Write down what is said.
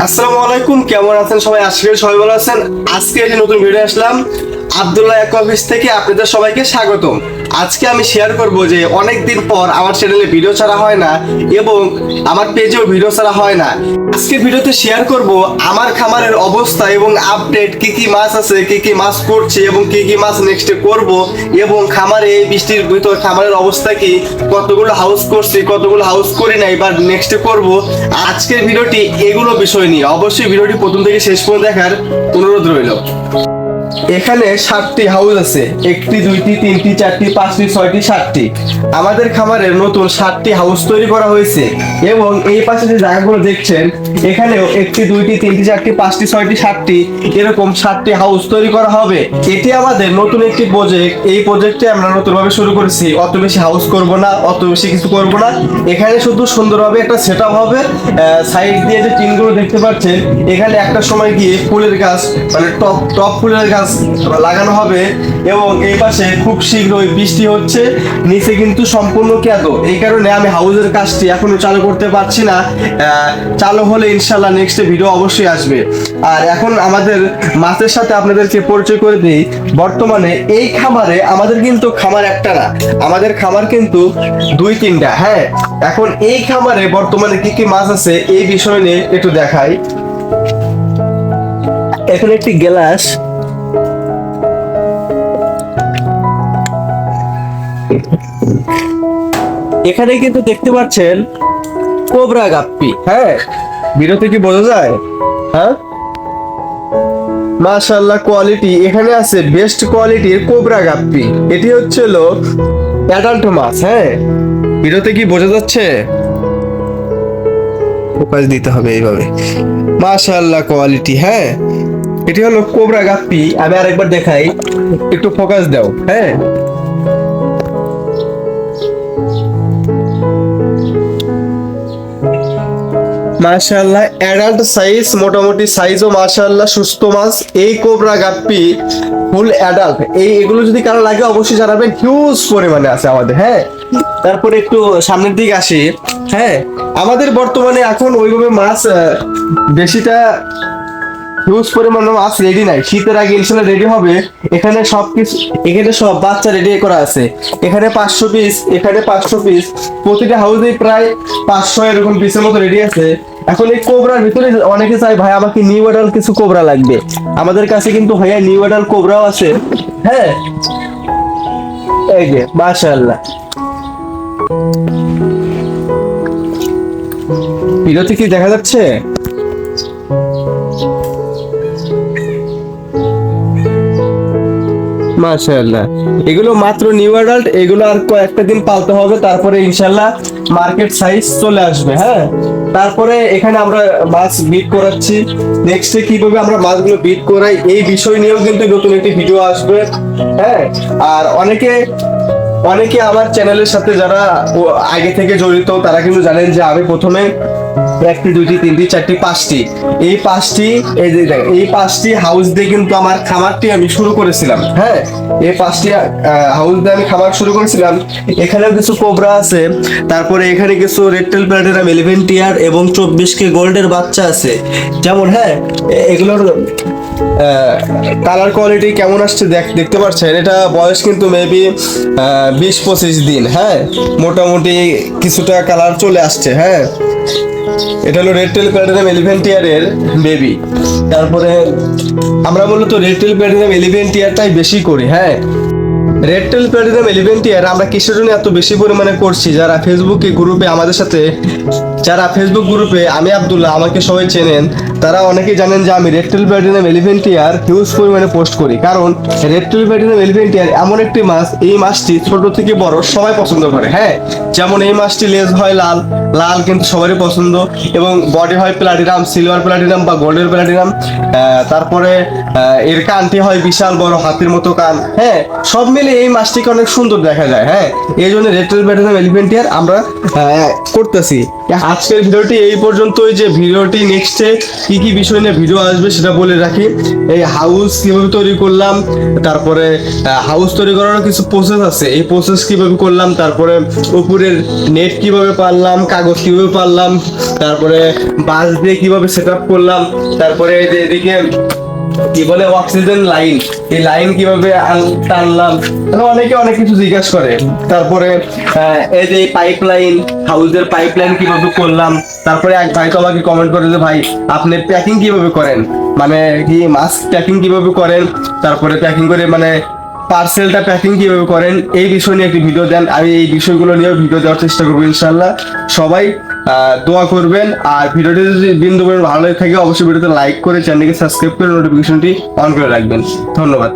আসসালামু আলাইকুম, কেমন আছেন সবাই? আশা করি সবাই ভালো আছেন। আজকে একটি নতুন ভিডিও আসলাম আব্দুল্লাহ অ্যাকোয়াফিস থেকে। আপনাদের সবাইকে স্বাগতম। আজকে আমি শেয়ার করব যে অনেক দিন পর আমার চ্যানেলে ভিডিও ছাড়া হয় না এবং আমার পেজেও ভিডিও ছাড়া হয় না। আজকে ভিডিওতে শেয়ার করব আমার খামারের অবস্থা এবং আপডেট, কি কি মাছ আছে, কি কি মাছ করছে এবং কি কি মাছ নেক্সটে করব, এবং খামারে এই বৃষ্টির ভিতর খামারের অবস্থা কি, কতগুলো হাউস করছি, কতগুলো হাউস করি নাই বা নেক্সটে করব। আজকের ভিডিওটি এগুলো বিষয় নিয়ে। অবশ্যই ভিডিওটি প্রথম থেকে শেষ পর্যন্ত দেখার অনুরোধ রইল। এখানে 7টি হাউস আছে, 1টি 2টি 3টি 4টি 5টি 6টি 7টি। আমাদের খামারের নতুন 7টি হাউস তৈরি করা হয়েছে এবং এই পাশে যে জায়গাগুলো দেখছেন এখানেও 1টি 2টি 3টি 4টি 5টি 6টি 7টি এরকম 7টি হাউস তৈরি করা হবে। এটি আমাদের নতুন একটি প্রজেক্ট। এই প্রজেক্টে আমরা নতুনভাবে শুরু করেছি। অত বেশি হাউস করব না, অত বেশি কিছু করব না। এখানে শুধু সুন্দরভাবে একটা সেটআপ হবে। সাইড দিয়ে যে টিনগুলো দেখতে পাচ্ছেন, এখানে একটা সময় গিয়ে ফুলের গাছ, মানে টপ টপ ফুলের গাছ লাগানো হবে এবং এই পাশে খুব শীঘ্রই বৃষ্টি হচ্ছে, নিচে কিন্তু সম্পূর্ণ কাদো। এই কারণে আমি হাউসের কাজটি এখনো চালু করতে পারছি না। চালু হলে ইনশাল্লাহ নেক্সট ভিডিও অবশ্যই আসবে। আর এখন আমাদের মাছের সাথে আপনাদেরকে পরিচয় করে দিই। বর্তমানে এই খামারে আমাদের কিন্তু খামার একটা না, আমাদের খামার কিন্তু 2-3টা। হ্যাঁ, এখন এই খামারে বর্তমানে কি কি মাছ আছে এই বিষয় নিয়ে একটু দেখাই। এখন একটি গ্লাস, এখানে কিন্তু দেখতে পাচ্ছেন কোবরা গাপ্পি। হ্যাঁ, ভিডিওতে কি বোঝা যায়? হ্যাঁ, মাশাআল্লাহ কোয়ালিটি এখানে আছে, বেস্ট কোয়ালিটির কোবরা গাপ্পি। এটি হচ্ছে অ্যাডাল্ট মাছ। হ্যাঁ, ভিডিওতে কি বোঝা যাচ্ছে? ফোকাস দিতে হবে এইভাবে। মাশাআল্লাহ কোয়ালিটি। হ্যাঁ, এটি হলো কোবরা গাপ্পি। আমি আরেকবার দেখাই, একটু ফোকাস দাও। হ্যাঁ, মাশাআল্লাহ অ্যাডাল্ট সাইজ, মোটামুটি সাইজও মাশাআল্লাহ সুস্থ মাছ। এই কোবরা গাপ্পি ফুল অ্যাডাল্ট। এগুলো যদি কারো লাগে অবশ্যই জানাবেন, হিউজ পরিমাণে আছে আমাদের। হ্যাঁ, তারপরে একটু সামনের দিকে আসি। হ্যাঁ, আমাদের বর্তমানে এখন ওইভাবে মাছ বেশিটা হিউজ পরিমাণে মাছ রেডি নাই। শীতের আগে ইনশাল্লাহ রেডি হবে। এখানে সবকিছু, এখানে সব বাচ্চা রেডি করা আছে। এখানে 500 পিস, এখানে 500 পিস, প্রতিটা হাউসে প্রায় 500 এরকম পিসের মতো রেডি আছে। এখন এই কোবরার ভিতরে অনেকে চায় ভাই আমাকে নিউ অ্যাডাল্ট কিছু কোবরা লাগবে। আমাদের কাছে কিন্তু ভাইয়া নিউ অ্যাডাল্ট কোবরাও আছে। হ্যাঁ, এই যে মাশাআল্লাহ। ভিডিওতে কি দেখা যাচ্ছে? মাশাআল্লাহ, এগুলো মাত্র নিউ অ্যাডাল্ট। এগুলো আর কয়েকটা দিন পালতে হবে, তারপরে ইনশাআল্লাহ মার্কেট সাইজ চলে আসবে। হ্যাঁ, তারপরে এখানে আমরা মাছ বিট করাচ্ছি। নেক্সটে কিভাবে আমরা মাছগুলো বিট করাই এই বিষয় নিয়েও কিন্তু নতুন একটি ভিডিও আসবে। হ্যাঁ, আর অনেকে আমার চ্যানেলের সাথে যারা আগে থেকে জড়িত তারা কিন্তু জানেন যে আমি প্রথমে 1টি 2টি 3টি 4টি 5টি এই পাঁচটি হাউস দিয়ে কিন্তু আমার খামারটি আমি শুরু করেছিলাম। হ্যাঁ, এই 5টি হাউস দিয়ে আমি খামার শুরু করেছিলাম। এখানেও কিছু কোবরা আছে, তারপরে এখানে কিছু রেড টেল প্ল্যাটিনাম 11 টিয়ার এবং 24K গোল্ডের বাচ্চা আছে। যেমন হ্যাঁ, এগুলোর কালার কোয়ালিটি কেমন আসছে দেখতে পাচ্ছেন। এটা বয়স কিন্তু মেবি 20-25 দিন। হ্যাঁ, মোটামুটি কিছুটা কালার চলে আসছে। হ্যাঁ, এটা হলো রেড টেল প্ল্যাটিনাম 11 টিয়ারের বেবি। তারপরে আমরা মূলত রেড টেল প্ল্যাটিনাম 11 টিয়ারটাই বেশি করি। হ্যাঁ, রেড টেল প্ল্যাটিনাম 11 টিয়ার আমরা কিসের জন্য এত বেশি পরিমাণে করছি, যারা ফেসবুকে গ্রুপে আমাদের সাথে, যারা ফেসবুক গ্রুপে আমি আব্দুল্লাহ আমাকে সবাই চেনেন, তারা অনেকেই জানেন যে আমি রেড টেল প্ল্যাটিনাম 11 টিয়ার হিউজ পরিমাণে পোস্ট করি। কারণ রেড টেল প্ল্যাটিনাম 11 টিয়ার এমন একটি মাছ, এই মাছটি ছোট থেকে বড় সবাই পছন্দ করে। হ্যাঁ, যেমন এই মাছটি লেজ হয় লাল লাল, কিন্তু সবারই পছন্দ, এবং বডি হয় প্ল্যাটিনাম, সিলভার প্ল্যাটিনাম বা গোল্ডের প্ল্যাটিনাম। তারপরে এর কানটি হয় বিশাল বড়, হাতির মতো কান। হ্যাঁ, সব মিলে এই মাছটিকে অনেক সুন্দর দেখা যায়। হ্যাঁ, এই জন্য রেড টেল প্ল্যাটিনাম 11 টিয়ার আমরা করতেছি। আজকের ভিডিওটি এই পর্যন্তই। যে ভিডিওটি নেক্সটে কি কি কি বিষয় নিয়ে ভিডিও আসবে সেটা বলে রাখি। এই হাউস কিভাবে তৈরি করলাম, তারপরে হাউস তৈরি করার কিছু প্রসেস আছে, এই প্রসেস কিভাবে করলাম, তারপরে উপরের নেট কিভাবে পারলাম, কাগজ কিভাবে পারলাম, তারপরে বাঁশ দিয়ে কিভাবে সেট আপ করলাম, তারপরে এই যে এদিকে কি বলে অক্সিজেন লাইন, এই লাইন কিভাবে টানলাম, অনেকে অনেক কিছু জিজ্ঞাসা করে। তারপরে এই যে পাইপ লাইন, হাউসের পাইপ লাইন কিভাবে করলাম। তারপরে এক ভাই তো আমাকে কমেন্ট করে যে ভাই আপনি প্যাকিং কিভাবে করেন, মানে কি মাছ প্যাকিং কিভাবে করেন, তারপরে প্যাকিং করে মানে পার্সেলটা প্যাকিং কিভাবে করেন, এই বিষয় নিয়ে একটি ভিডিও দেন। আমি এই বিষয়গুলো নিয়েও ভিডিও দেওয়ার চেষ্টা করবো ইনশাল্লাহ। সবাই দোয়া করবেন, আর ভিডিওটি যদি বিন্দু পরিমাণ ভালো লাগে থাকে অবশ্যই ভিডিওতে লাইক করে চ্যানেলকে সাবস্ক্রাইব করে নোটিফিকেশনটি অন করে রাখবেন। ধন্যবাদ।